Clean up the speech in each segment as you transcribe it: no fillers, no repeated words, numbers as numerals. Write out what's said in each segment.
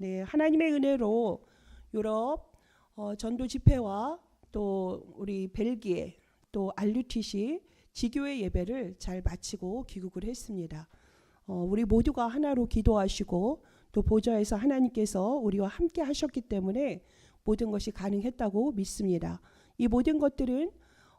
네, 하나님의 은혜로 유럽 전도 집회와 또 우리 벨기에 또 알류티시 지교회 예배를 잘 마치고 귀국을 했습니다. 우리 모두가 하나로 기도하시고 또 보좌에서 하나님께서 우리와 함께 하셨기 때문에 모든 것이 가능했다고 믿습니다. 이 모든 것들은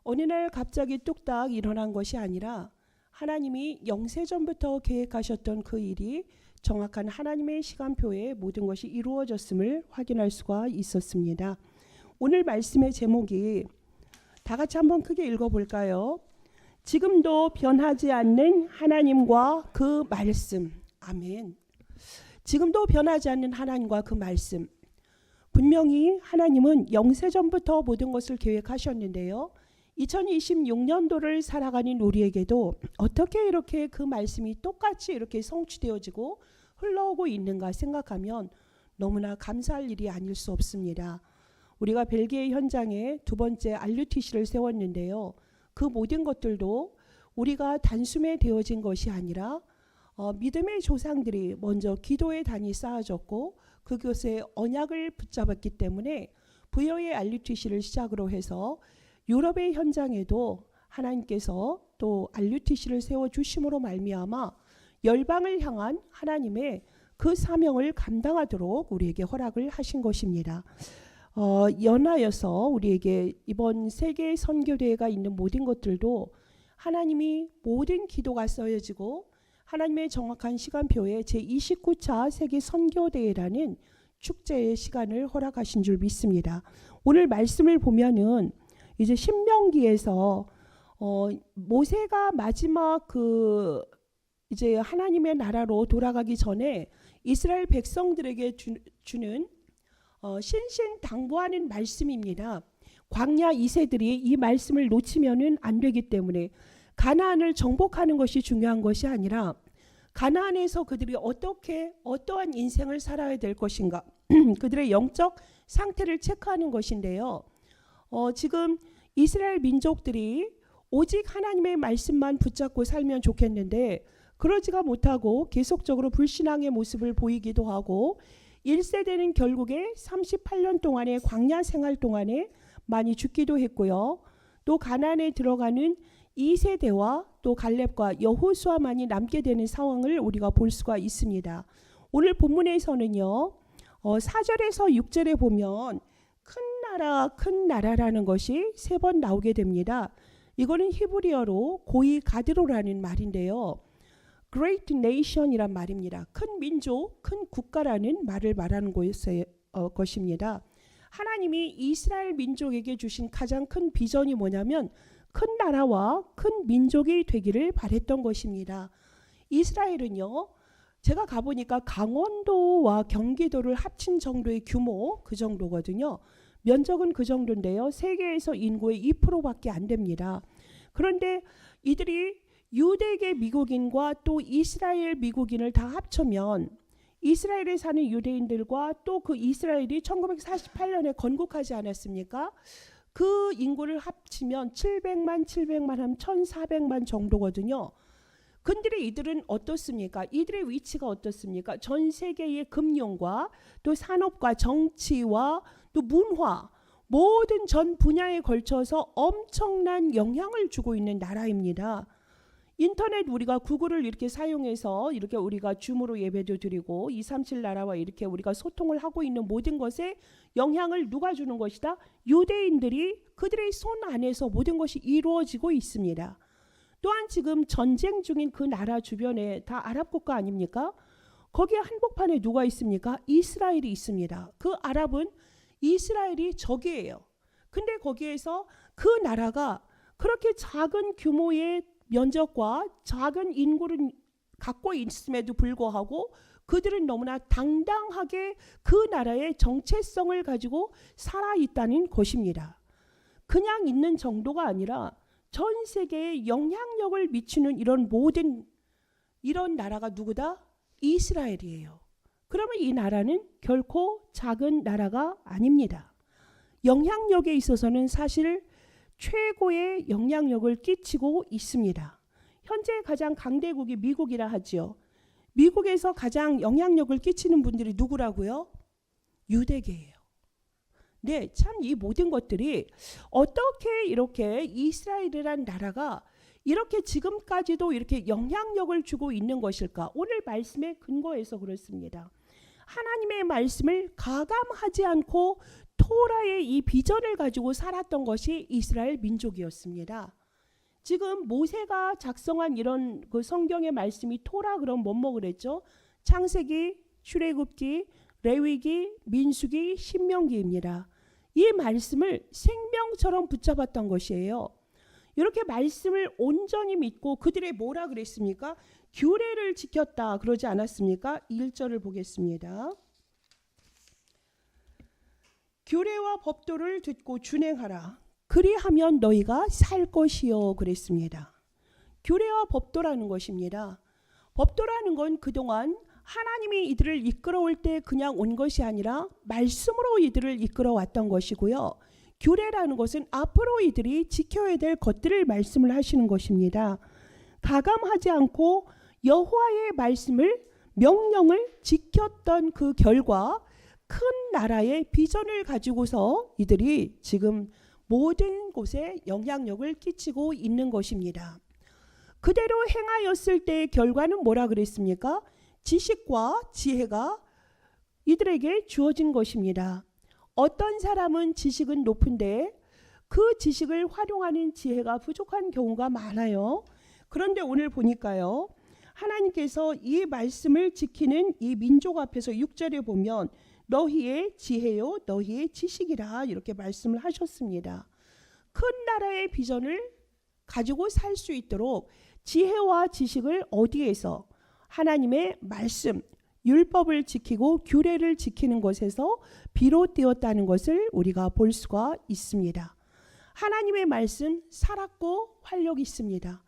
어느 날 갑자기 뚝딱 일어난 것이 아니라 하나님이 영세전부터 계획하셨던 그 일이 정확한 하나님의 시간표에 모든 것이 이루어졌음을 확인할 수가 있었습니다. 오늘 말씀의 제목이 다 같이 한번 크게 읽어볼까요? 지금도 변하지 않는 하나님과 그 말씀. 아멘. 지금도 변하지 않는 하나님과 그 말씀. 분명히 하나님은 영세전부터 모든 것을 계획하셨는데요. 2026년도를 살아가는 우리에게도 어떻게 이렇게 그 말씀이 똑같이 이렇게 성취되어지고 흘러오고 있는가 생각하면 너무나 감사할 일이 아닐 수 없습니다. 우리가 벨기에 현장에 두 번째 알류티시를 세웠는데요. 그 모든 것들도 우리가 단숨에 되어진 것이 아니라 믿음의 조상들이 먼저 기도의 단이 쌓아졌고 그것에 언약을 붙잡았기 때문에 부여의 알류티시를 시작으로 해서 유럽의 현장에도 하나님께서 또 알류티시를 세워주심으로 말미암아 열방을 향한 하나님의 그 사명을 감당하도록 우리에게 허락을 하신 것입니다. 연하여서 우리에게 이번 세계 선교대회가 있는 모든 것들도 하나님이 모든 기도가 써여지고 하나님의 정확한 시간표에 제29차 세계 선교대회라는 축제의 시간을 허락하신 줄 믿습니다. 오늘 말씀을 보면은 이제 신명기에서 모세가 마지막 이제 하나님의 나라로 돌아가기 전에 이스라엘 백성들에게 주는 신신당부하는 말씀입니다. 광야 2세들이 이 말씀을 놓치면은 안 되기 때문에 가나안을 정복하는 것이 중요한 것이 아니라 가나안에서 그들이 어떠한 인생을 살아야 될 것인가 그들의 영적 상태를 체크하는 것인데요. 지금 이스라엘 민족들이 오직 하나님의 말씀만 붙잡고 살면 좋겠는데 그러지가 못하고 계속적으로 불신앙의 모습을 보이기도 하고 1세대는 결국에 38년 동안의 광야 생활 동안에 많이 죽기도 했고요. 또 가나안에 들어가는 2세대와 또 갈렙과 여호수아만이 남게 되는 상황을 우리가 볼 수가 있습니다. 오늘 본문에서는요. 4절에서 6절에 보면 큰 나라라는 것이 3번 나오게 됩니다. 이거는 히브리어로 고이 가드로라는 말인데요. Great Nation이란 말입니다. 큰 민족, 큰 국가라는 말을 말하는 것입니다. 하나님이 이스라엘 민족에게 주신 가장 큰 비전이 뭐냐면 큰 나라와 큰 민족이 되기를 바랬던 것입니다. 이스라엘은요. 제가 가보니까 강원도와 경기도를 합친 정도의 규모 그 정도거든요. 면적은 그 정도인데요. 세계에서 인구의 2%밖에 안 됩니다. 그런데 이들이 유대계 미국인과 또 이스라엘 미국인을 다 합치면 이스라엘에 사는 유대인들과 또 그 이스라엘이 1948년에 건국하지 않았습니까? 그 인구를 합치면 700만 하면 1400만 정도거든요. 근데 이들은 어떻습니까? 이들의 위치가 어떻습니까? 전 세계의 금융과 또 산업과 정치와 또 문화 모든 전 분야에 걸쳐서 엄청난 영향을 주고 있는 나라입니다. 인터넷 우리가 구글을 이렇게 사용해서 이렇게 우리가 줌으로 예배도 드리고 237 나라와 이렇게 우리가 소통을 하고 있는 모든 것에 영향을 누가 주는 것이다? 유대인들이 그들의 손 안에서 모든 것이 이루어지고 있습니다. 또한 지금 전쟁 중인 그 나라 주변에 다 아랍 국가 아닙니까? 거기에 한복판에 누가 있습니까? 이스라엘이 있습니다. 그 아랍은 이스라엘이 적이에요. 근데 거기에서 그 나라가 그렇게 작은 규모의 면적과 작은 인구를 갖고 있음에도 불구하고 그들은 너무나 당당하게 그 나라의 정체성을 가지고 살아있다는 것입니다. 그냥 있는 정도가 아니라 전 세계에 영향력을 미치는 이런 나라가 누구다? 이스라엘이에요. 그러면 이 나라는 결코 작은 나라가 아닙니다. 영향력에 있어서는 사실 최고의 영향력을 끼치고 있습니다. 현재 가장 강대국이 미국이라 하지요. 미국에서 가장 영향력을 끼치는 분들이 누구라고요? 유대계예요. 네, 참 이 모든 것들이 어떻게 이렇게 이스라엘이란 나라가 이렇게 지금까지도 이렇게 영향력을 주고 있는 것일까? 오늘 말씀에 근거해서 그렇습니다. 하나님의 말씀을 가감하지 않고 토라의 이 비전을 가지고 살았던 것이 이스라엘 민족이었습니다. 지금 모세가 작성한 이런 그 성경의 말씀이 토라 그럼 뭐뭐 그랬죠? 창세기, 출애굽기, 레위기, 민수기, 신명기입니다. 이 말씀을 생명처럼 붙잡았던 것이에요. 이렇게 말씀을 온전히 믿고 그들의 뭐라 그랬습니까? 규례를 지켰다 그러지 않았습니까? 1절을 보겠습니다. 규례와 법도를 듣고 준행하라. 그리하면 너희가 살 것이요 그랬습니다. 규례와 법도라는 것입니다. 법도라는 건 그동안 하나님이 이들을 이끌어올 때 그냥 온 것이 아니라 말씀으로 이들을 이끌어왔던 것이고요. 규례라는 것은 앞으로 이들이 지켜야 될 것들을 말씀을 하시는 것입니다. 가감하지 않고 여호와의 말씀을 명령을 지켰던 그 결과 큰 나라의 비전을 가지고서 이들이 지금 모든 곳에 영향력을 끼치고 있는 것입니다. 그대로 행하였을 때의 결과는 뭐라 그랬습니까? 지식과 지혜가 이들에게 주어진 것입니다. 어떤 사람은 지식은 높은데 그 지식을 활용하는 지혜가 부족한 경우가 많아요. 그런데 오늘 보니까요. 하나님께서 이 말씀을 지키는 이 민족 앞에서 6절에 보면 너희의 지혜요 너희의 지식이라 이렇게 말씀을 하셨습니다. 큰 나라의 비전을 가지고 살 수 있도록 지혜와 지식을 어디에서? 하나님의 말씀, 율법을 지키고 규례를 지키는 것에서 비롯되었다는 것을 우리가 볼 수가 있습니다. 하나님의 말씀 살았고 활력이 있습니다.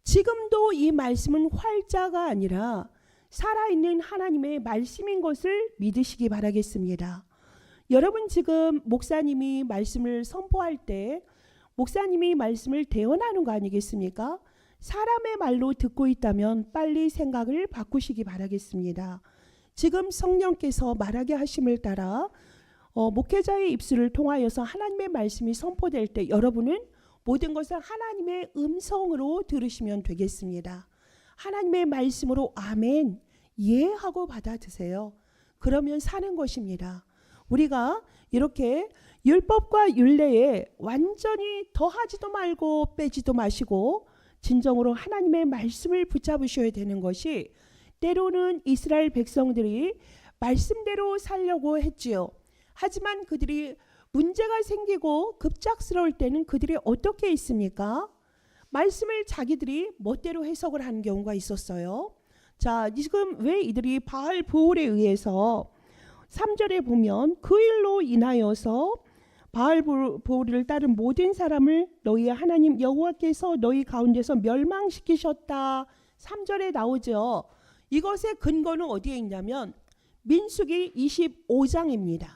지금도 이 말씀은 활자가 아니라 살아있는 하나님의 말씀인 것을 믿으시기 바라겠습니다. 여러분 지금 목사님이 말씀을 선포할 때 목사님이 말씀을 대언하는 거 아니겠습니까? 사람의 말로 듣고 있다면 빨리 생각을 바꾸시기 바라겠습니다. 지금 성령께서 말하게 하심을 따라 목회자의 입술을 통하여서 하나님의 말씀이 선포될 때 여러분은 모든 것을 하나님의 음성으로 들으시면 되겠습니다. 하나님의 말씀으로 아멘, 예 하고 받아드세요. 그러면 사는 것입니다. 우리가 이렇게 율법과 율례에 완전히 더하지도 말고 빼지도 마시고 진정으로 하나님의 말씀을 붙잡으셔야 되는 것이 때로는 이스라엘 백성들이 말씀대로 살려고 했지요. 하지만 그들이 문제가 생기고 급작스러울 때는 그들이 어떻게 있습니까? 말씀을 자기들이 멋대로 해석을 하는 경우가 있었어요. 자, 지금 왜 이들이 바알 부올에 의해서 3절에 보면 그 일로 인하여서 바알 부올을 따른 모든 사람을 너희의 하나님 여호와께서 너희 가운데서 멸망시키셨다. 3절에 나오죠. 이것의 근거는 어디에 있냐면 민수기 25장입니다.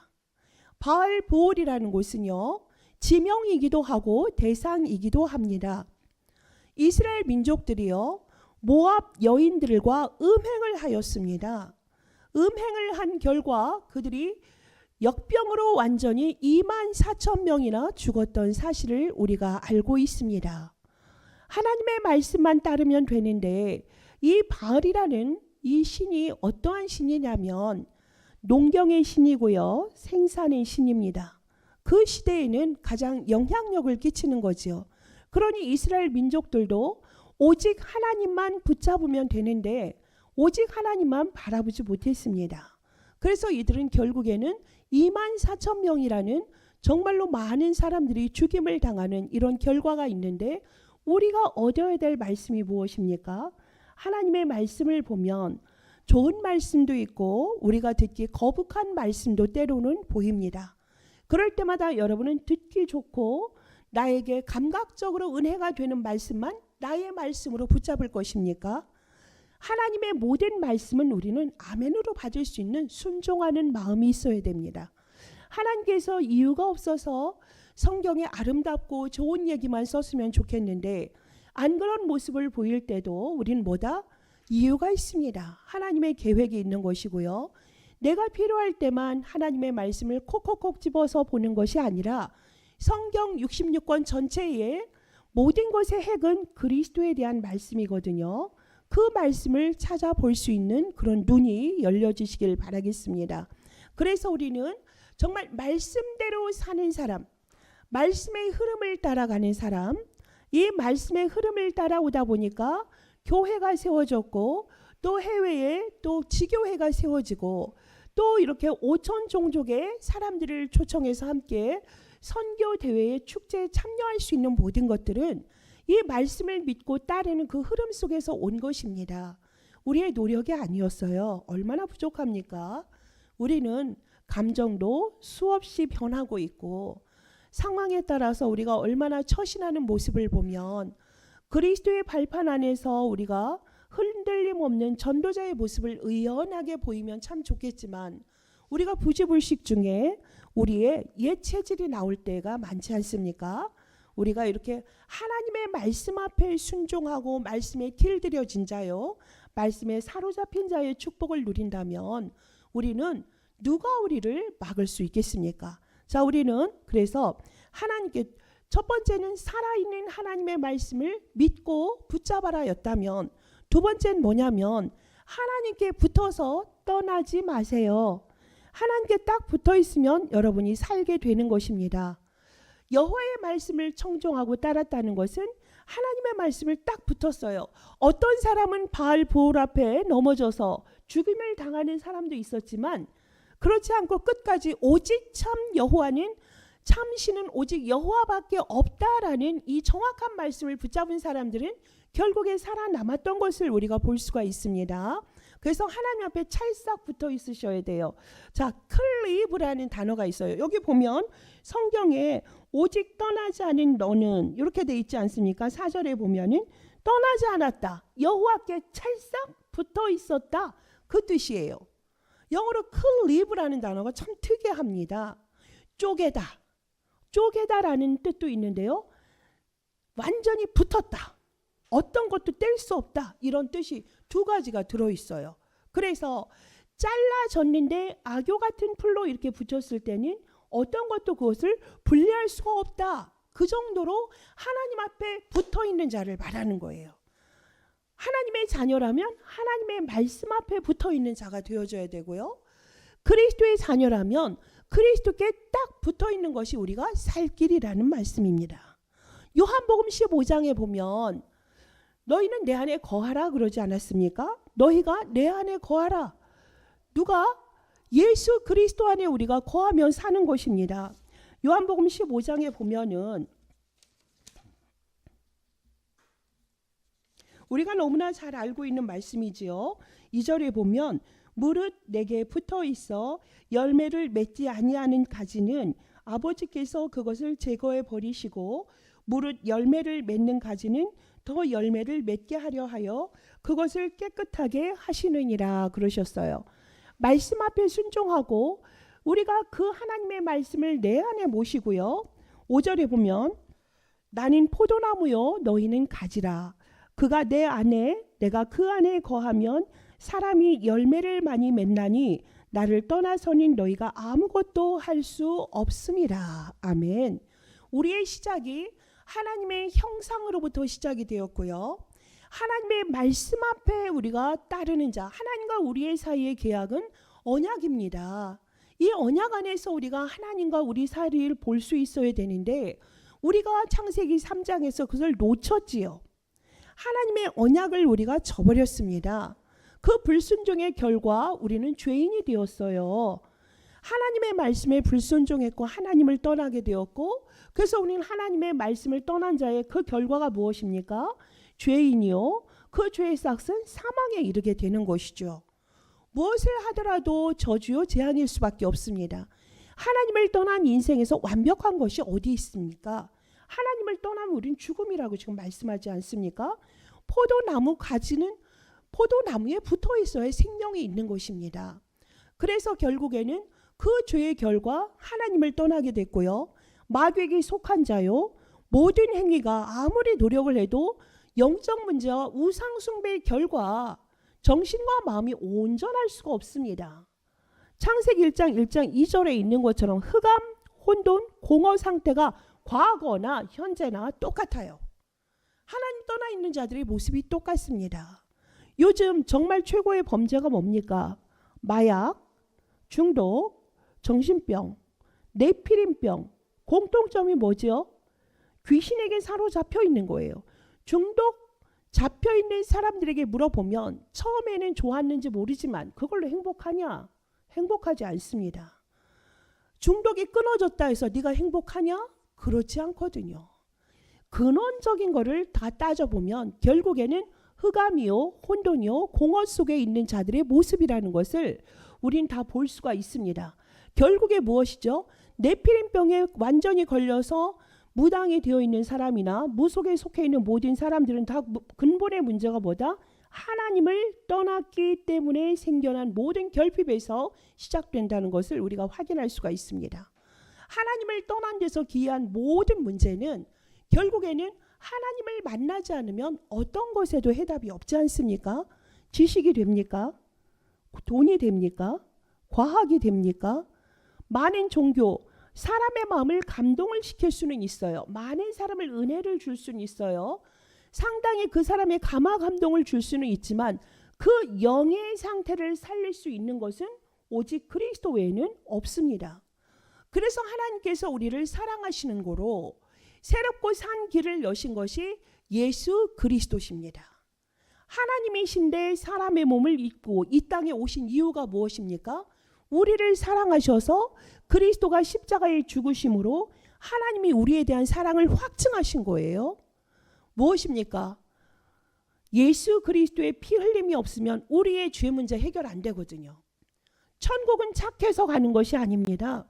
바알 부올이라는 곳은요. 지명이기도 하고 대상이기도 합니다. 이스라엘 민족들이요. 모압 여인들과 음행을 하였습니다. 음행을 한 결과 그들이 역병으로 완전히 24,000명이나 죽었던 사실을 우리가 알고 있습니다. 하나님의 말씀만 따르면 되는데 이 바알이라는 이 신이 어떠한 신이냐면 농경의 신이고요. 생산의 신입니다. 그 시대에는 가장 영향력을 끼치는 거지요. 그러니 이스라엘 민족들도 오직 하나님만 붙잡으면 되는데 오직 하나님만 바라보지 못했습니다. 그래서 이들은 결국에는 24,000명이라는 정말로 많은 사람들이 죽임을 당하는 이런 결과가 있는데 우리가 얻어야 될 말씀이 무엇입니까? 하나님의 말씀을 보면 좋은 말씀도 있고 우리가 듣기 거북한 말씀도 때로는 보입니다. 그럴 때마다 여러분은 듣기 좋고 나에게 감각적으로 은혜가 되는 말씀만 나의 말씀으로 붙잡을 것입니까? 하나님의 모든 말씀은 우리는 아멘으로 받을 수 있는 순종하는 마음이 있어야 됩니다. 하나님께서 이유가 없어서 성경에 아름답고 좋은 얘기만 썼으면 좋겠는데 안 그런 모습을 보일 때도 우리는 뭐다? 이유가 있습니다. 하나님의 계획이 있는 것이고요. 내가 필요할 때만 하나님의 말씀을 콕콕콕 집어서 보는 것이 아니라 성경 66권 전체의 모든 것의 핵은 그리스도에 대한 말씀이거든요. 그 말씀을 찾아볼 수 있는 그런 눈이 열려지시길 바라겠습니다. 그래서 우리는 정말 말씀대로 사는 사람, 말씀의 흐름을 따라가는 사람, 이 말씀의 흐름을 따라오다 보니까 교회가 세워졌고 또 해외에 또 지교회가 세워지고 또 이렇게 5천 종족의 사람들을 초청해서 함께 선교 대회에 축제에 참여할 수 있는 모든 것들은 이 말씀을 믿고 따르는 그 흐름 속에서 온 것입니다. 우리의 노력이 아니었어요. 얼마나 부족합니까? 우리는 감정도 수없이 변하고 있고 상황에 따라서 우리가 얼마나 처신하는 모습을 보면 그리스도의 발판 안에서 우리가 흔들림 없는 전도자의 모습을 의연하게 보이면 참 좋겠지만 우리가 부지불식 중에 우리의 옛 체질이 나올 때가 많지 않습니까? 우리가 이렇게 하나님의 말씀 앞에 순종하고 말씀에 길들여진 자요, 말씀에 사로잡힌 자의 축복을 누린다면 우리는 누가 우리를 막을 수 있겠습니까? 자, 우리는 그래서 하나님께 첫 번째는 살아있는 하나님의 말씀을 믿고 붙잡아라였다면, 두 번째는 뭐냐면 하나님께 붙어서 떠나지 마세요. 하나님께 딱 붙어 있으면 여러분이 살게 되는 것입니다. 여호와의 말씀을 청종하고 따랐다는 것은 하나님의 말씀을 딱 붙었어요. 어떤 사람은 바알 보올 앞에 넘어져서 죽임을 당하는 사람도 있었지만 그렇지 않고 끝까지 오직 참 여호와는 참신은 오직 여호와밖에 없다라는 이 정확한 말씀을 붙잡은 사람들은 결국에 살아남았던 것을 우리가 볼 수가 있습니다. 그래서 하나님 앞에 찰싹 붙어 있으셔야 돼요. 자, 클리브라는 단어가 있어요. 여기 보면 성경에 오직 떠나지 않은 너는 이렇게 돼 있지 않습니까? 4절에 보면은 떠나지 않았다. 여호와께 찰싹 붙어 있었다. 그 뜻이에요. 영어로 클리브라는 단어가 참 특이합니다. 쪼개다. 쪼개다라는 뜻도 있는데요. 완전히 붙었다. 어떤 것도 뗄 수 없다. 이런 뜻이 두 가지가 들어있어요. 그래서 잘라졌는데 악교 같은 풀로 이렇게 붙였을 때는 어떤 것도 그것을 분리할 수가 없다. 그 정도로 하나님 앞에 붙어있는 자를 말하는 거예요. 하나님의 자녀라면 하나님의 말씀 앞에 붙어있는 자가 되어져야 되고요. 그리스도의 자녀라면 그리스도께 딱 붙어있는 것이 우리가 살 길이라는 말씀입니다. 요한복음 15장에 보면 너희는 내 안에 거하라 그러지 않았습니까? 너희가 내 안에 거하라. 누가? 예수 그리스도 안에 우리가 거하면 사는 것입니다. 요한복음 15장에 보면은 우리가 너무나 잘 알고 있는 말씀이지요. 2절에 보면 무릇 내게 붙어 있어 열매를 맺지 아니하는 가지는 아버지께서 그것을 제거해 버리시고 무릇 열매를 맺는 가지는 더 열매를 맺게 하려 하여 그것을 깨끗하게 하시느니라 그러셨어요. 말씀 앞에 순종하고 우리가 그 하나님의 말씀을 내 안에 모시고요. 5절에 보면 나는 포도나무요 너희는 가지라. 그가 내 안에 내가 그 안에 거하면 사람이 열매를 많이 맺나니 나를 떠나서는 너희가 아무것도 할 수 없음이라. 아멘. 우리의 시작이 하나님의 형상으로부터 시작이 되었고요. 하나님의 말씀 앞에 우리가 따르는 자, 하나님과 우리의 사이의 계약은 언약입니다. 이 언약 안에서 우리가 하나님과 우리 사이를 볼 수 있어야 되는데 우리가 창세기 3장에서 그것을 놓쳤지요. 하나님의 언약을 우리가 저버렸습니다. 그 불순종의 결과 우리는 죄인이 되었어요. 하나님의 말씀에 불순종했고 하나님을 떠나게 되었고 그래서 우리는 하나님의 말씀을 떠난 자의 그 결과가 무엇입니까? 죄인이요. 그 죄의 싹은 사망에 이르게 되는 것이죠. 무엇을 하더라도 저주요 재앙일 수밖에 없습니다. 하나님을 떠난 인생에서 완벽한 것이 어디 있습니까? 하나님을 떠나면 우리는 죽음이라고 지금 말씀하지 않습니까? 포도나무 가지는 포도나무에 붙어 있어야 생명이 있는 것입니다. 그래서 결국에는 그 죄의 결과 하나님을 떠나게 됐고요. 마귀에게 속한 자요. 모든 행위가 아무리 노력을 해도 영적 문제와 우상 숭배의 결과 정신과 마음이 온전할 수가 없습니다. 창세기 1장 1장 2절에 있는 것처럼 흑암, 혼돈, 공허 상태가 과거나 현재나 똑같아요. 하나님 떠나 있는 자들의 모습이 똑같습니다. 요즘 정말 최고의 범죄가 뭡니까? 마약, 중독, 정신병, 뇌피림병. 공통점이 뭐죠? 귀신에게 사로잡혀 있는 거예요. 중독 잡혀있는 사람들에게 물어보면 처음에는 좋았는지 모르지만 그걸로 행복하냐? 행복하지 않습니다. 중독이 끊어졌다 해서 네가 행복하냐? 그렇지 않거든요. 근원적인 거를 다 따져보면 결국에는 흑암이요, 혼돈이요, 공허 속에 있는 자들의 모습이라는 것을 우린 다 볼 수가 있습니다. 결국에 무엇이죠? 네피림병에 완전히 걸려서 무당이 되어 있는 사람이나 무속에 속해 있는 모든 사람들은 다 근본의 문제가 뭐다? 하나님을 떠났기 때문에 생겨난 모든 결핍에서 시작된다는 것을 우리가 확인할 수가 있습니다. 하나님을 떠난 데서 기이한 모든 문제는 결국에는 하나님을 만나지 않으면 어떤 것에도 해답이 없지 않습니까? 지식이 됩니까? 돈이 됩니까? 과학이 됩니까? 많은 종교, 사람의 마음을 감동을 시킬 수는 있어요. 많은 사람을 은혜를 줄 수는 있어요. 상당히 그 사람의 감화 감동을 줄 수는 있지만 그 영의 상태를 살릴 수 있는 것은 오직 그리스도 외에는 없습니다. 그래서 하나님께서 우리를 사랑하시는 거로 새롭고 산 길을 여신 것이 예수 그리스도십니다. 하나님이신데 사람의 몸을 입고 이 땅에 오신 이유가 무엇입니까? 우리를 사랑하셔서 그리스도가 십자가에 죽으심으로 하나님이 우리에 대한 사랑을 확증하신 거예요. 무엇입니까? 예수 그리스도의 피 흘림이 없으면 우리의 죄 문제 해결 안 되거든요. 천국은 착해서 가는 것이 아닙니다.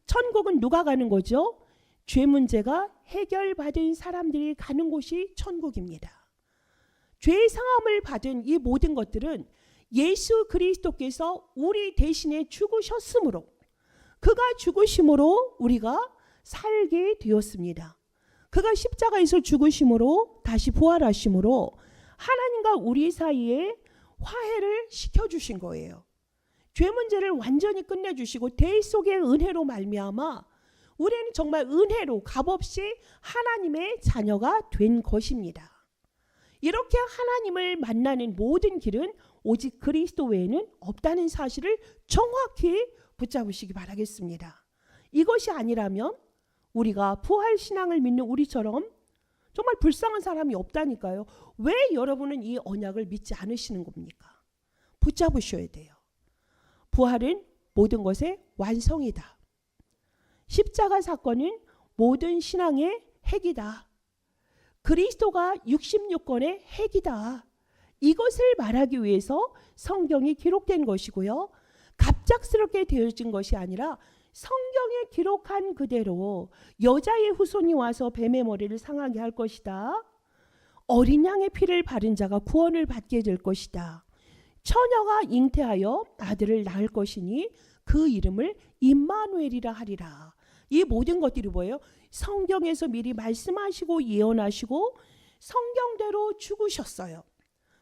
천국은 누가 가는 거죠? 죄 문제가 해결받은 사람들이 가는 곳이 천국입니다. 죄의 상함을 받은 이 모든 것들은 예수 그리스도께서 우리 대신에 죽으셨으므로, 그가 죽으심으로 우리가 살게 되었습니다. 그가 십자가에서 죽으심으로 다시 부활하심으로 하나님과 우리 사이에 화해를 시켜주신 거예요. 죄 문제를 완전히 끝내주시고 대의 속의 은혜로 말미암아 우리는 정말 은혜로 값없이 하나님의 자녀가 된 것입니다. 이렇게 하나님을 만나는 모든 길은 오직 그리스도 외에는 없다는 사실을 정확히 붙잡으시기 바라겠습니다. 이것이 아니라면 우리가 부활신앙을 믿는 우리처럼 정말 불쌍한 사람이 없다니까요. 왜 여러분은 이 언약을 믿지 않으시는 겁니까? 붙잡으셔야 돼요. 부활은 모든 것의 완성이다. 십자가 사건은 모든 신앙의 핵이다. 그리스도가 66권의 핵이다. 이것을 말하기 위해서 성경이 기록된 것이고요. 갑작스럽게 되어진 것이 아니라 성경에 기록한 그대로 여자의 후손이 와서 뱀의 머리를 상하게 할 것이다. 어린 양의 피를 바른 자가 구원을 받게 될 것이다. 처녀가 잉태하여 아들을 낳을 것이니 그 이름을 임마누엘이라 하리라. 이 모든 것들이 뭐예요? 성경에서 미리 말씀하시고 예언하시고 성경대로 죽으셨어요.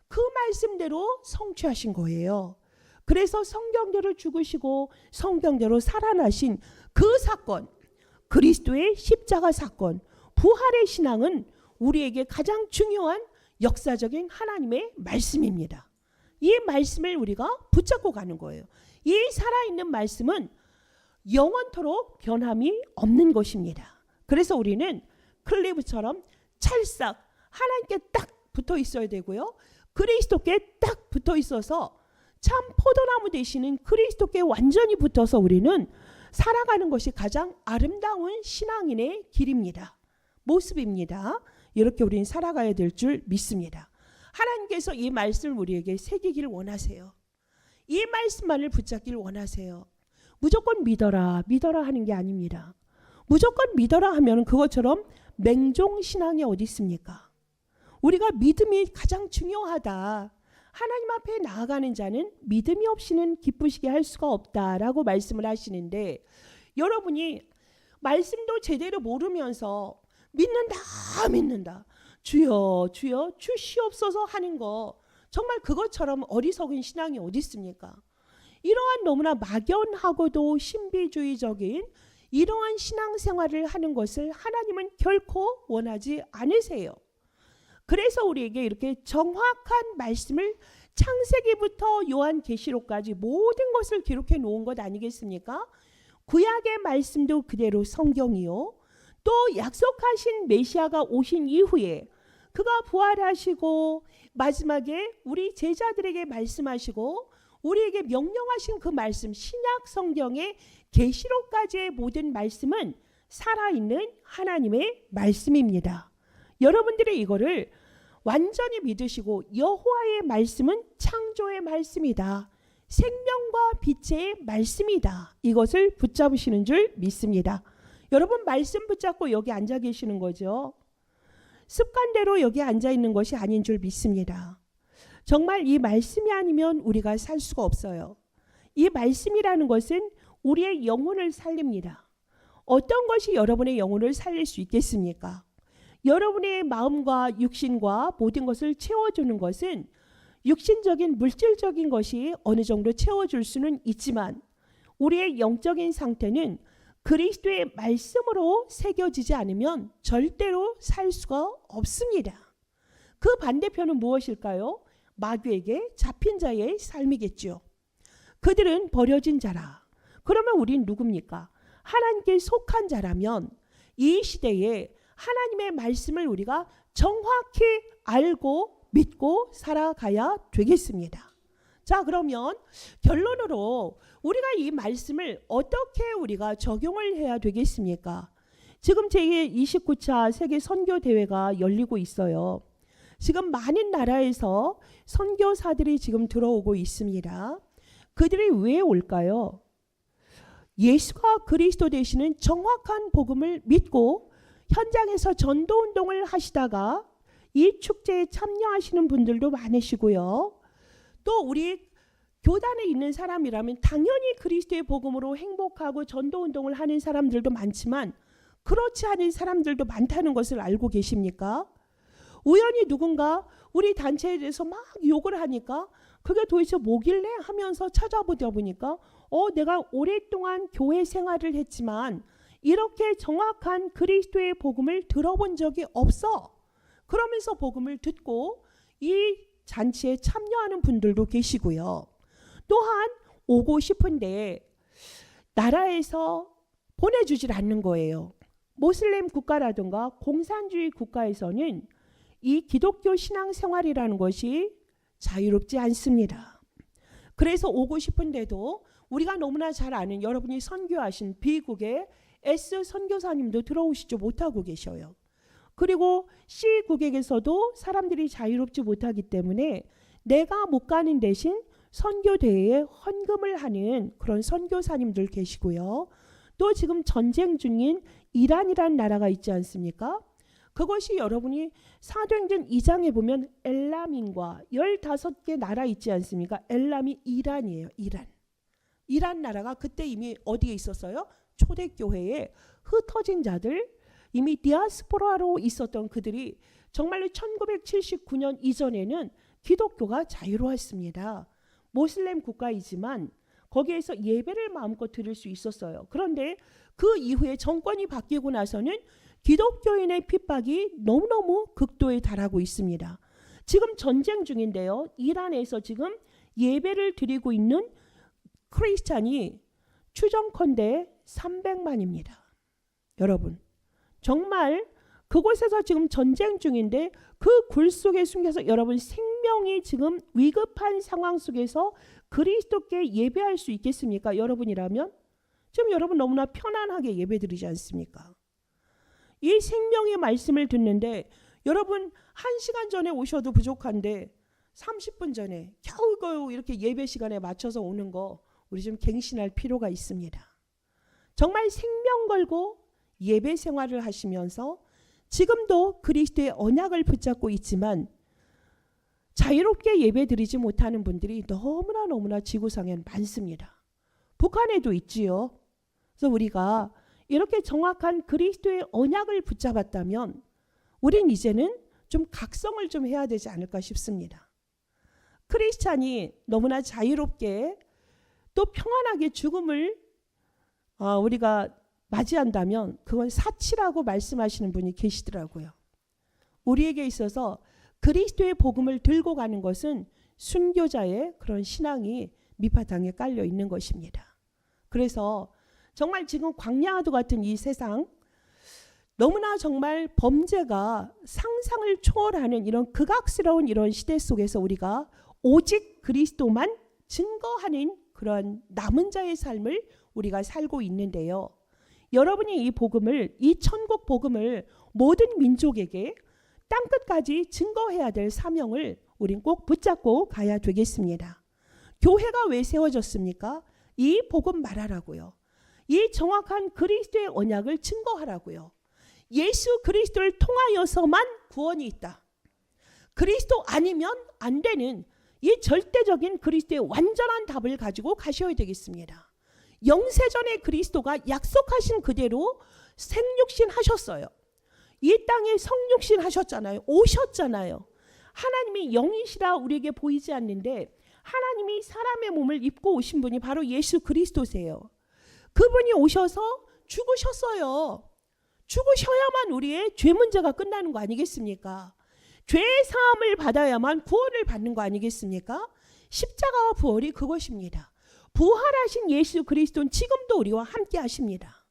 그 말씀대로 성취하신 거예요. 그래서 성경대로 죽으시고 성경대로 살아나신 그 사건, 그리스도의 십자가 사건, 부활의 신앙은 우리에게 가장 중요한 역사적인 하나님의 말씀입니다. 이 말씀을 우리가 붙잡고 가는 거예요. 이 살아있는 말씀은 영원토록 변함이 없는 것입니다. 그래서 우리는 클리브처럼 찰싹 하나님께 딱 붙어 있어야 되고요. 그리스도께 딱 붙어 있어서 참 포도나무 되시는 그리스도께 완전히 붙어서 우리는 살아가는 것이 가장 아름다운 신앙인의 길입니다. 모습입니다. 이렇게 우리는 살아가야 될 줄 믿습니다. 하나님께서 이 말씀을 우리에게 새기기를 원하세요. 이 말씀만을 붙잡기를 원하세요. 무조건 믿어라, 믿어라 하는 게 아닙니다. 무조건 믿어라 하면 그것처럼 맹종신앙이 어디 있습니까? 우리가 믿음이 가장 중요하다. 하나님 앞에 나아가는 자는 믿음이 없이는 기쁘시게 할 수가 없다라고 말씀을 하시는데, 여러분이 말씀도 제대로 모르면서 믿는다 주여 주여 주시옵소서 하는 거 정말 그것처럼 어리석은 신앙이 어디 있습니까? 이러한 너무나 막연하고도 신비주의적인 이러한 신앙생활을 하는 것을 하나님은 결코 원하지 않으세요. 그래서 우리에게 이렇게 정확한 말씀을 창세기부터 요한계시록까지 모든 것을 기록해 놓은 것 아니겠습니까? 구약의 말씀도 그대로 성경이요. 또 약속하신 메시아가 오신 이후에 그가 부활하시고 마지막에 우리 제자들에게 말씀하시고 우리에게 명령하신 그 말씀, 신약 성경의 계시록까지의 모든 말씀은 살아있는 하나님의 말씀입니다. 여러분들이 이거를 완전히 믿으시고 여호와의 말씀은 창조의 말씀이다. 생명과 빛의 말씀이다. 이것을 붙잡으시는 줄 믿습니다. 여러분 말씀 붙잡고 여기 앉아 계시는 거죠. 습관대로 여기 앉아 있는 것이 아닌 줄 믿습니다. 정말 이 말씀이 아니면 우리가 살 수가 없어요. 이 말씀이라는 것은 우리의 영혼을 살립니다. 어떤 것이 여러분의 영혼을 살릴 수 있겠습니까? 여러분의 마음과 육신과 모든 것을 채워주는 것은 육신적인 물질적인 것이 어느 정도 채워줄 수는 있지만 우리의 영적인 상태는 그리스도의 말씀으로 새겨지지 않으면 절대로 살 수가 없습니다. 그 반대편은 무엇일까요? 마귀에게 잡힌 자의 삶이겠죠. 그들은 버려진 자라. 그러면 우린 누굽니까? 하나님께 속한 자라면 이 시대에 하나님의 말씀을 우리가 정확히 알고 믿고 살아가야 되겠습니다. 자, 그러면 결론으로 우리가 이 말씀을 어떻게 우리가 적용을 해야 되겠습니까? 지금 제29차 세계 선교 대회가 열리고 있어요. 지금 많은 나라에서 선교사들이 지금 들어오고 있습니다. 그들이 왜 올까요? 예수가 그리스도 되시는 정확한 복음을 믿고 현장에서 전도운동을 하시다가 이 축제에 참여하시는 분들도 많으시고요. 또 우리 교단에 있는 사람이라면 당연히 그리스도의 복음으로 행복하고 전도운동을 하는 사람들도 많지만 그렇지 않은 사람들도 많다는 것을 알고 계십니까? 우연히 누군가 우리 단체에 대해서 막 욕을 하니까 그게 도대체 뭐길래 하면서 찾아보다 보니까 내가 오랫동안 교회 생활을 했지만 이렇게 정확한 그리스도의 복음을 들어본 적이 없어. 그러면서 복음을 듣고 이 잔치에 참여하는 분들도 계시고요. 또한 오고 싶은데 나라에서 보내주질 않는 거예요. 모슬렘 국가라든가 공산주의 국가에서는 이 기독교 신앙생활이라는 것이 자유롭지 않습니다. 그래서 오고 싶은데도 우리가 너무나 잘 아는 여러분이 선교하신 비국의 S 선교사님도 들어오시지 못하고 계셔요. 그리고 C국에서도 사람들이 자유롭지 못하기 때문에 내가 못 가는 대신 선교대회에 헌금을 하는 그런 선교사님들 계시고요. 또 지금 전쟁 중인 이란이라는 나라가 있지 않습니까? 그것이 여러분이 사도행전 2장에 보면 엘라민과 15개 나라 있지 않습니까? 엘람이 이란이에요. 이란 나라가 그때 이미 어디에 있었어요? 초대교회에 흩어진 자들, 이미 디아스포라로 있었던 그들이 정말로 1979년 이전에는 기독교가 자유로웠습니다. 모슬렘 국가이지만 거기에서 예배를 마음껏 드릴 수 있었어요. 그런데 그 이후에 정권이 바뀌고 나서는 기독교인의 핍박이 너무너무 극도에 달하고 있습니다. 지금 전쟁 중인데요. 이란에서 지금 예배를 드리고 있는 크리스찬이 추정컨대 300만입니다. 여러분, 정말 그곳에서 지금 전쟁 중인데 그 굴 속에 숨겨서 여러분 생명이 지금 위급한 상황 속에서 그리스도께 예배할 수 있겠습니까? 여러분이라면? 지금 여러분 너무나 편안하게 예배드리지 않습니까? 이 생명의 말씀을 듣는데 여러분 1시간 전에 오셔도 부족한데 30분 전에 겨우겨우 이렇게 예배 시간에 맞춰서 오는 거 우리 좀 갱신할 필요가 있습니다. 정말 생명 걸고 예배 생활을 하시면서 지금도 그리스도의 언약을 붙잡고 있지만 자유롭게 예배드리지 못하는 분들이 너무나 지구상엔 많습니다. 북한에도 있지요. 그래서 우리가 이렇게 정확한 그리스도의 언약을 붙잡았다면 우린 이제는 좀 각성을 좀 해야 되지 않을까 싶습니다. 크리스찬이 너무나 자유롭게 또 평안하게 죽음을 우리가 맞이한다면 그건 사치라고 말씀하시는 분이 계시더라고요. 우리에게 있어서 그리스도의 복음을 들고 가는 것은 순교자의 그런 신앙이 밑바탕에 깔려 있는 것입니다. 그래서 정말 지금 광야와도 같은 이 세상, 너무나 정말 범죄가 상상을 초월하는 이런 극악스러운 이런 시대 속에서 우리가 오직 그리스도만 증거하는 그런 남은 자의 삶을 우리가 살고 있는데요. 여러분이 이 복음을, 이 천국 복음을 모든 민족에게 땅끝까지 증거해야 될 사명을 우린 꼭 붙잡고 가야 되겠습니다. 교회가 왜 세워졌습니까? 이 복음 말하라고요. 이 정확한 그리스도의 언약을 증거하라고요. 예수 그리스도를 통하여서만 구원이 있다. 그리스도 아니면 안 되는 이 절대적인 그리스도의 완전한 답을 가지고 가셔야 되겠습니다. 영세전에 그리스도가 약속하신 그대로 생육신 하셨어요. 이 땅에 성육신 하셨잖아요. 오셨잖아요. 하나님이 영이시라 우리에게 보이지 않는데 하나님이 사람의 몸을 입고 오신 분이 바로 예수 그리스도세요. 그분이 오셔서 죽으셨어요. 죽으셔야만 우리의 죄 문제가 끝나는 거 아니겠습니까? 죄 사함을 받아야만 구원을 받는 거 아니겠습니까? 십자가와 부활이 그것입니다. 부활하신 예수 그리스도는 지금도 우리와 함께 하십니다.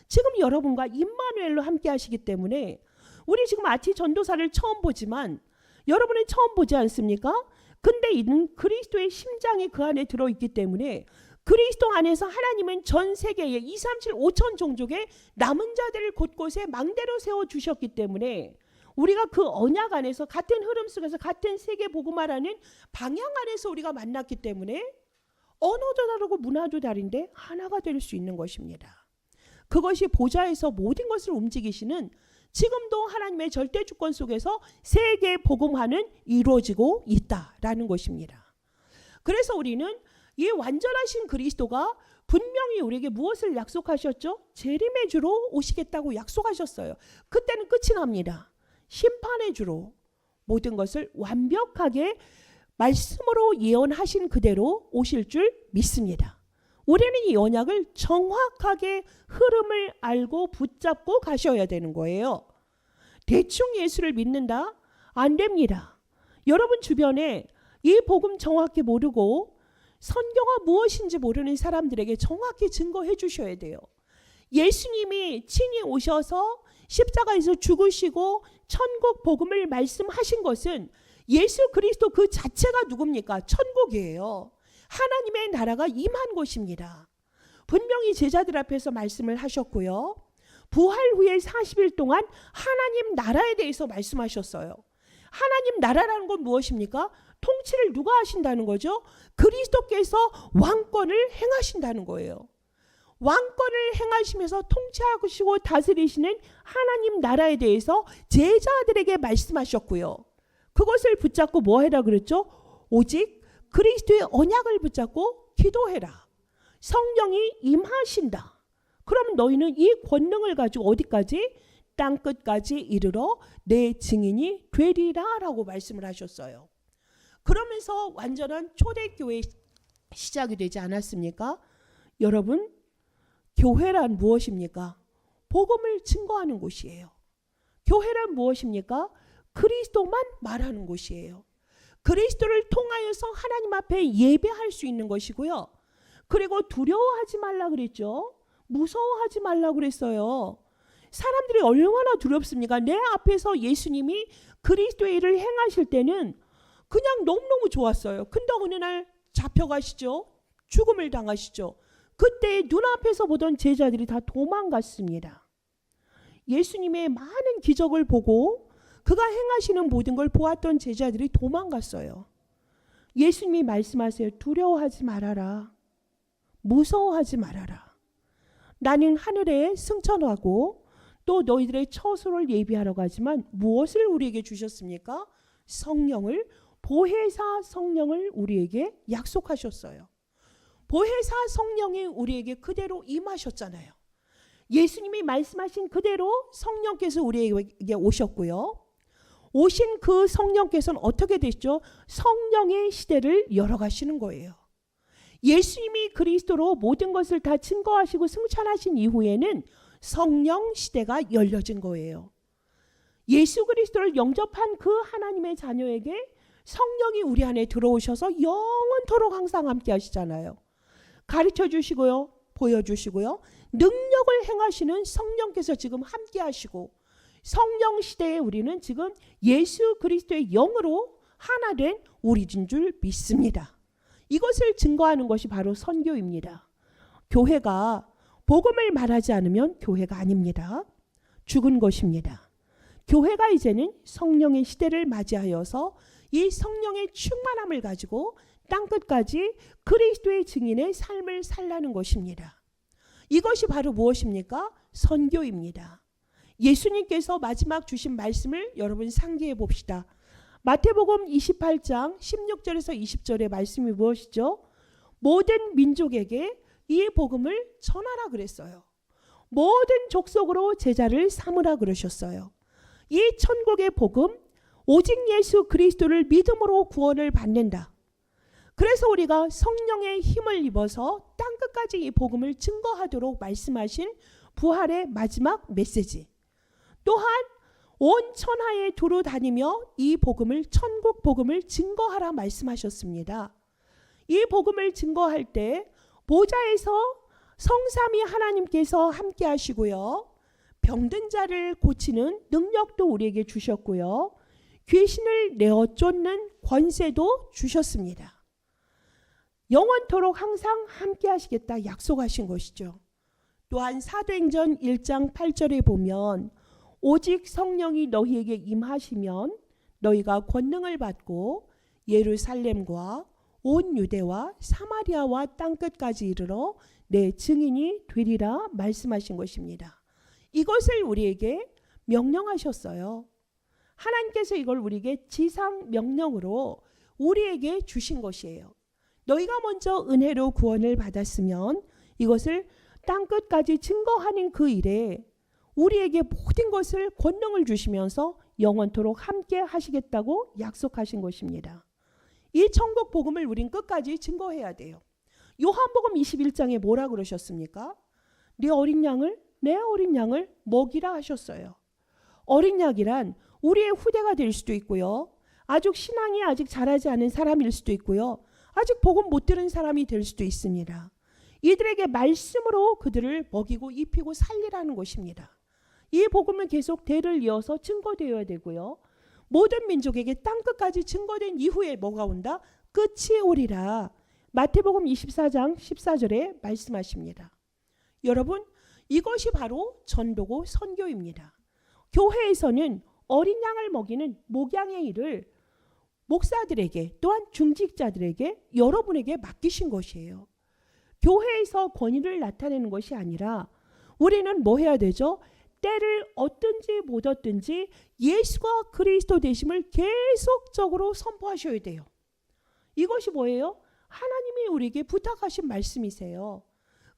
지금 여러분과 임마누엘로 함께 하시기 때문에 우리 지금 아티 전도사를 처음 보지만 여러분은 처음 보지 않습니까? 근데 이는 그리스도의 심장이 그 안에 들어있기 때문에 그리스도 안에서 하나님은 전 세계의 2, 3, 7, 5천 종족의 남은 자들을 곳곳에 망대로 세워주셨기 때문에 우리가 그 언약 안에서 같은 흐름 속에서 같은 세계 복음화라는 방향 안에서 우리가 만났기 때문에 언어도 다르고 문화도 다른데 하나가 될 수 있는 것입니다. 그것이 보좌에서 모든 것을 움직이시는 지금도 하나님의 절대 주권 속에서 세계 복음화는 이루어지고 있다라는 것입니다. 그래서 우리는 이 완전하신 그리스도가 분명히 우리에게 무엇을 약속하셨죠? 재림의 주로 오시겠다고 약속하셨어요. 그때는 끝이 납니다. 심판의 주로 모든 것을 완벽하게 말씀으로 예언하신 그대로 오실 줄 믿습니다. 우리는 이 언약을 정확하게 흐름을 알고 붙잡고 가셔야 되는 거예요. 대충 예수를 믿는다? 안 됩니다. 여러분 주변에 이 복음 정확히 모르고 선교가 무엇인지 모르는 사람들에게 정확히 증거해 주셔야 돼요. 예수님이 친히 오셔서 십자가에서 죽으시고 천국 복음을 말씀하신 것은 예수 그리스도 그 자체가 누굽니까? 천국이에요. 하나님의 나라가 임한 곳입니다. 분명히 제자들 앞에서 말씀을 하셨고요. 부활 후에 40일 동안 하나님 나라에 대해서 말씀하셨어요. 하나님 나라라는 건 무엇입니까? 통치를 누가 하신다는 거죠? 그리스도께서 왕권을 행하신다는 거예요. 왕권을 행하시면서 통치하시고 다스리시는 하나님 나라에 대해서 제자들에게 말씀하셨고요. 그것을 붙잡고 뭐 해라 그랬죠? 오직 그리스도의 언약을 붙잡고 기도해라. 성령이 임하신다. 그럼 너희는 이 권능을 가지고 어디까지? 땅끝까지 이르러 내 증인이 되리라 라고 말씀을 하셨어요. 그러면서 완전한 초대교회 시작이 되지 않았습니까? 여러분, 교회란 무엇입니까? 복음을 증거하는 곳이에요. 교회란 무엇입니까? 그리스도만 말하는 곳이에요. 그리스도를 통하여서 하나님 앞에 예배할 수 있는 것이고요. 그리고 두려워하지 말라 그랬죠. 무서워하지 말라 그랬어요. 사람들이 얼마나 두렵습니까? 내 앞에서 예수님이 그리스도의 일을 행하실 때는 그냥 너무너무 좋았어요. 근데 어느 날 잡혀가시죠. 죽음을 당하시죠. 그때 눈앞에서 보던 제자들이 다 도망갔습니다. 예수님의 많은 기적을 보고 그가 행하시는 모든 걸 보았던 제자들이 도망갔어요. 예수님이 말씀하세요. 두려워하지 말아라. 무서워하지 말아라. 나는 하늘에 승천하고 또 너희들의 처소를 예비하러 가지만 무엇을 우리에게 주셨습니까? 성령을, 보혜사 성령을 우리에게 약속하셨어요. 보혜사 성령이 우리에게 그대로 임하셨잖아요. 예수님이 말씀하신 그대로 성령께서 우리에게 오셨고요. 오신 그 성령께서는 어떻게 되시죠? 성령의 시대를 열어가시는 거예요. 예수님이 그리스도로 모든 것을 다 증거하시고 승천하신 이후에는 성령 시대가 열려진 거예요. 예수 그리스도를 영접한 그 하나님의 자녀에게 성령이 우리 안에 들어오셔서 영원토록 항상 함께 하시잖아요. 가르쳐 주시고요. 보여주시고요. 능력을 행하시는 성령께서 지금 함께 하시고, 성령 시대에 우리는 지금 예수 그리스도의 영으로 하나 된 우리인 줄 믿습니다. 이것을 증거하는 것이 바로 선교입니다. 교회가 복음을 말하지 않으면 교회가 아닙니다. 죽은 것입니다. 교회가 이제는 성령의 시대를 맞이하여서 이 성령의 충만함을 가지고 땅끝까지 그리스도의 증인의 삶을 살라는 것입니다. 이것이 바로 무엇입니까? 선교입니다. 예수님께서 마지막 주신 말씀을 여러분 상기해 봅시다. 마태복음 28장 16절에서 20절의 말씀이 무엇이죠? 모든 민족에게 이 복음을 전하라 그랬어요. 모든 족속으로 제자를 삼으라 그러셨어요. 이 천국의 복음, 오직 예수 그리스도를 믿음으로 구원을 받는다. 그래서 우리가 성령의 힘을 입어서 땅끝까지 이 복음을 증거하도록 말씀하신 부활의 마지막 메시지. 또한 온 천하에 두루 다니며 이 복음을, 천국 복음을 증거하라 말씀하셨습니다. 이 복음을 증거할 때 보좌에서 성삼위 하나님께서 함께 하시고요. 병든 자를 고치는 능력도 우리에게 주셨고요. 귀신을 내어 쫓는 권세도 주셨습니다. 영원토록 항상 함께 하시겠다 약속하신 것이죠. 또한 사도행전 1장 8절에 보면 오직 성령이 너희에게 임하시면 너희가 권능을 받고 예루살렘과 온 유대와 사마리아와 땅끝까지 이르러 내 증인이 되리라 말씀하신 것입니다. 이것을 우리에게 명령하셨어요. 하나님께서 이걸 우리에게 지상 명령으로 우리에게 주신 것이에요. 너희가 먼저 은혜로 구원을 받았으면 이것을 땅끝까지 증거하는 그 일에 우리에게 모든 것을 권능을 주시면서 영원토록 함께 하시겠다고 약속하신 것입니다. 이 천국 복음을 우린 끝까지 증거해야 돼요. 요한복음 21장에 뭐라 그러셨습니까? 내 어린 양을 먹이라 하셨어요. 어린 양이란 우리의 후대가 될 수도 있고요. 신앙이 아직 자라지 않은 사람일 수도 있고요. 아직 복음 못 들은 사람이 될 수도 있습니다. 이들에게 말씀으로 그들을 먹이고 입히고 살리라는 것입니다. 이 복음은 계속 대를 이어서 증거되어야 되고요. 모든 민족에게 땅끝까지 증거된 이후에 뭐가 온다? 끝이 오리라. 마태복음 24장 14절에 말씀하십니다. 여러분, 이것이 바로 전도고 선교입니다. 교회에서는 어린 양을 먹이는 목양의 일을 목사들에게, 또한 중직자들에게, 여러분에게 맡기신 것이에요. 교회에서 권위를 나타내는 것이 아니라 우리는 뭐 해야 되죠? 때를 얻든지 못 얻든지 예수가 그리스도 되심을 계속적으로 선포하셔야 돼요. 이것이 뭐예요? 하나님이 우리에게 부탁하신 말씀이세요.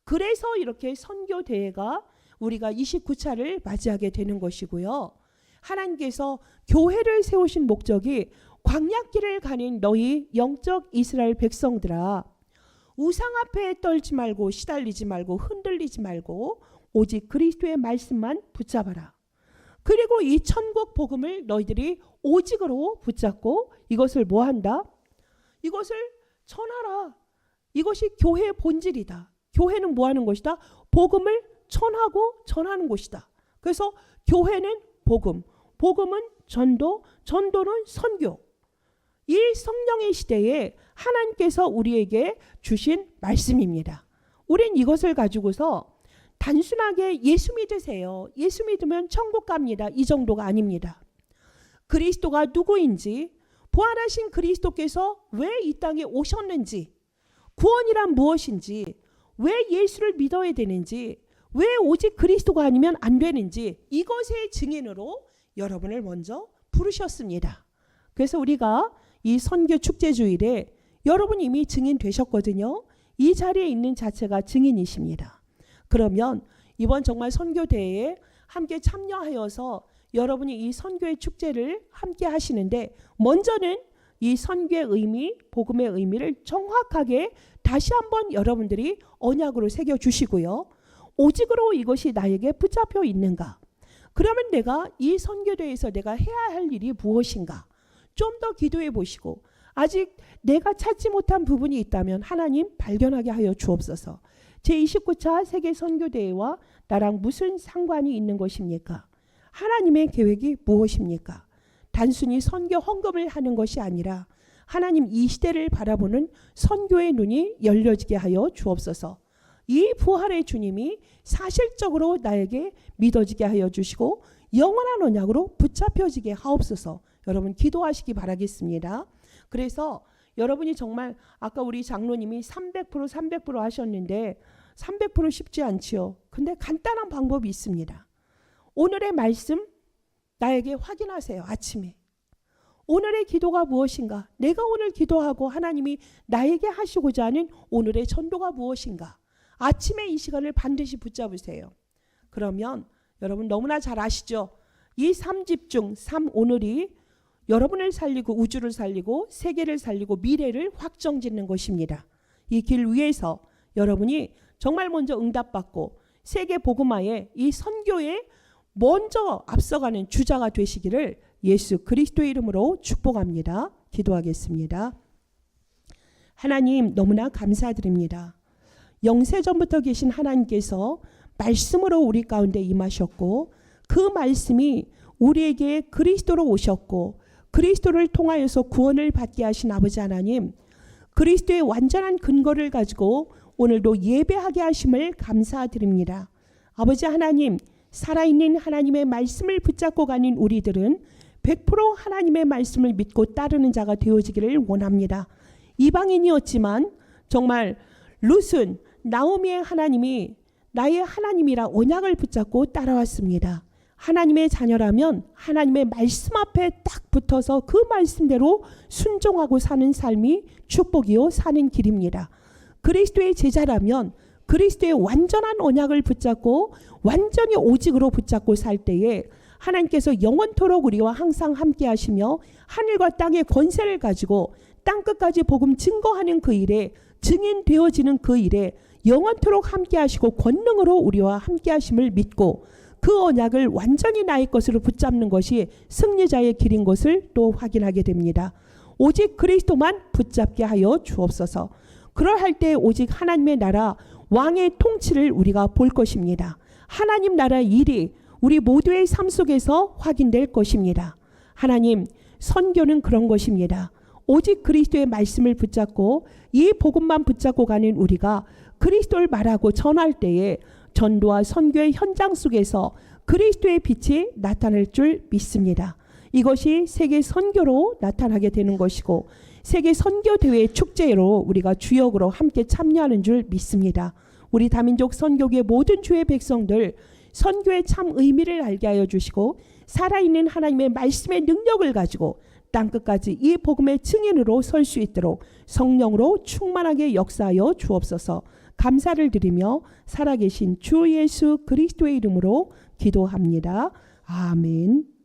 그래서 이렇게 선교 대회가 우리가 29차를 맞이하게 되는 것이고요. 하나님께서 교회를 세우신 목적이 광야길을 가는 너희 영적 이스라엘 백성들아, 우상 앞에 떨지 말고 시달리지 말고 흔들리지 말고 오직 그리스도의 말씀만 붙잡아라. 그리고 이 천국 복음을 너희들이 오직으로 붙잡고 이것을 뭐 한다? 이것을 전하라. 이것이 교회의 본질이다. 교회는 뭐 하는 것이다? 복음을 전하고 전하는 것이다. 그래서 교회는 복음, 복음은 전도, 전도는 선교. 이 성령의 시대에 하나님께서 우리에게 주신 말씀입니다. 우린 이것을 가지고서 단순하게 예수 믿으세요, 예수 믿으면 천국 갑니다, 이 정도가 아닙니다. 그리스도가 누구인지, 부활하신 그리스도께서 왜 이 땅에 오셨는지, 구원이란 무엇인지, 왜 예수를 믿어야 되는지, 왜 오직 그리스도가 아니면 안 되는지, 이것의 증인으로 여러분을 먼저 부르셨습니다. 그래서 우리가 이 선교 축제 주일에 여러분 이미 증인 되셨거든요. 이 자리에 있는 자체가 증인이십니다. 그러면 이번 정말 선교 대회에 함께 참여하여서 여러분이 이 선교의 축제를 함께 하시는데 먼저는 이 선교의 의미, 복음의 의미를 정확하게 다시 한번 여러분들이 언약으로 새겨주시고요. 오직으로 이것이 나에게 붙잡혀 있는가? 그러면 내가 이 선교대에서 내가 해야 할 일이 무엇인가? 좀 더 기도해 보시고 아직 내가 찾지 못한 부분이 있다면 하나님 발견하게 하여 주옵소서. 제29차 세계선교대회와 나랑 무슨 상관이 있는 것입니까? 하나님의 계획이 무엇입니까? 단순히 선교 헌금을 하는 것이 아니라 하나님 이 시대를 바라보는 선교의 눈이 열려지게 하여 주옵소서. 이 부활의 주님이 사실적으로 나에게 믿어지게 하여 주시고 영원한 언약으로 붙잡혀지게 하옵소서. 여러분 기도하시기 바라겠습니다. 그래서 여러분이 정말 아까 우리 장로님이 300% 하셨는데 300% 쉽지 않지요. 근데 간단한 방법이 있습니다. 오늘의 말씀 나에게 확인하세요. 아침에. 오늘의 기도가 무엇인가? 내가 오늘 기도하고 하나님이 나에게 하시고자 하는 오늘의 전도가 무엇인가? 아침에 이 시간을 반드시 붙잡으세요. 그러면 여러분 너무나 잘 아시죠? 이 3집중 3오늘이 여러분을 살리고 우주를 살리고 세계를 살리고 미래를 확정짓는 것입니다. 이 길 위에서 여러분이 정말 먼저 응답받고 세계 복음화에 이 선교에 먼저 앞서가는 주자가 되시기를 예수 그리스도의 이름으로 축복합니다. 기도하겠습니다. 하나님 너무나 감사드립니다. 영세전부터 계신 하나님께서 말씀으로 우리 가운데 임하셨고 그 말씀이 우리에게 그리스도로 오셨고 그리스도를 통하여서 구원을 받게 하신 아버지 하나님, 그리스도의 완전한 근거를 가지고 오늘도 예배하게 하심을 감사드립니다. 아버지 하나님, 살아있는 하나님의 말씀을 붙잡고 가는 우리들은 100% 하나님의 말씀을 믿고 따르는 자가 되어지기를 원합니다. 이방인이었지만 정말 룻은 나오미의 하나님이 나의 하나님이라 언약을 붙잡고 따라왔습니다. 하나님의 자녀라면 하나님의 말씀 앞에 딱 붙어서 그 말씀대로 순종하고 사는 삶이 축복이요 사는 길입니다. 그리스도의 제자라면 그리스도의 완전한 언약을 붙잡고 완전히 오직으로 붙잡고 살 때에 하나님께서 영원토록 우리와 항상 함께 하시며 하늘과 땅의 권세를 가지고 땅끝까지 복음 증거하는 그 일에 증인되어지는 그 일에 영원토록 함께 하시고 권능으로 우리와 함께 하심을 믿고 그 언약을 완전히 나의 것으로 붙잡는 것이 승리자의 길인 것을 또 확인하게 됩니다. 오직 그리스도만 붙잡게 하여 주옵소서. 그러할 때 오직 하나님의 나라 왕의 통치를 우리가 볼 것입니다. 하나님 나라의 일이 우리 모두의 삶 속에서 확인될 것입니다. 하나님, 선교는 그런 것입니다. 오직 그리스도의 말씀을 붙잡고 이 복음만 붙잡고 가는 우리가 그리스도를 말하고 전할 때에 전도와 선교의 현장 속에서 그리스도의 빛이 나타날 줄 믿습니다. 이것이 세계 선교로 나타나게 되는 것이고 세계 선교 대회 축제로 우리가 주역으로 함께 참여하는 줄 믿습니다. 우리 다민족 선교계 모든 주의 백성들 선교의 참 의미를 알게 하여 주시고 살아있는 하나님의 말씀의 능력을 가지고 땅끝까지 이 복음의 증인으로 설 수 있도록 성령으로 충만하게 역사하여 주옵소서. 감사를 드리며 살아계신 주 예수 그리스도의 이름으로 기도합니다. 아멘.